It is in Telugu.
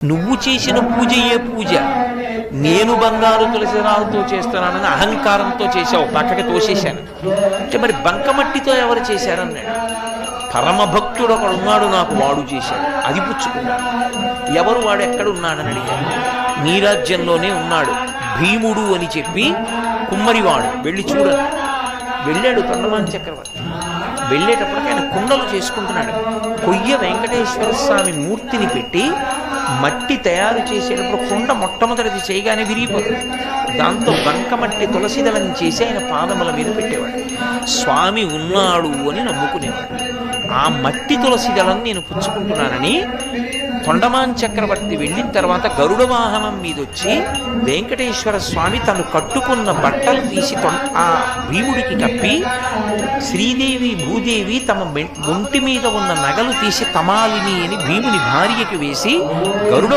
నువ్వు చేసిన పూజ ఏ పూజ? నేను బంగారు తులసిరాలతో చేస్తున్నానని అహంకారంతో చేశావు, పక్కకి తోసేశాను అంటే మరి బంకమట్టితో ఎవరు చేశారన్నాడు. పరమభక్తుడు ఒకడు ఉన్నాడు, నాకు వాడు చేశాడు, అది పుచ్చుకున్నాడు. ఎవరు వాడు, ఎక్కడున్నాడని అడిగాడు. నీ రాజ్యంలోనే ఉన్నాడు, భీముడు అని చెప్పి కుమ్మరివాడు, వెళ్ళి చూడని వెళ్ళాడు. తొండమాన్ చక్రవర్తి వెళ్ళేటప్పటికి ఆయన కుండలు చేసుకుంటున్నాడు. కొయ్య వెంకటేశ్వర స్వామి మూర్తిని పెట్టి మట్టి తయారు చేసేటప్పుడు కుండ మొట్టమొదటిది చేయగానే విరిగిపోతుంది. దాంతో బంకమట్టి తులసిదళం చేసి ఆయన పాదముల మీద పెట్టేవాడు. స్వామి ఉన్నాడు అని నమ్ముకునేవాడు. ఆ మట్టి తులసిదళం నేను పుచ్చుకుంటున్నానని తొండమాన్ చక్రవర్తి వెళ్ళిన తర్వాత గరుడ వాహనం మీద వచ్చి వెంకటేశ్వర స్వామి తను కట్టుకున్న బట్టలు తీసి ఆ భీముడికి కప్పి, శ్రీదేవి భూదేవి తమ ఒంటి మీద ఉన్న నగలు తీసి తమాలిని అని భీముని భార్యకి వేసి గరుడ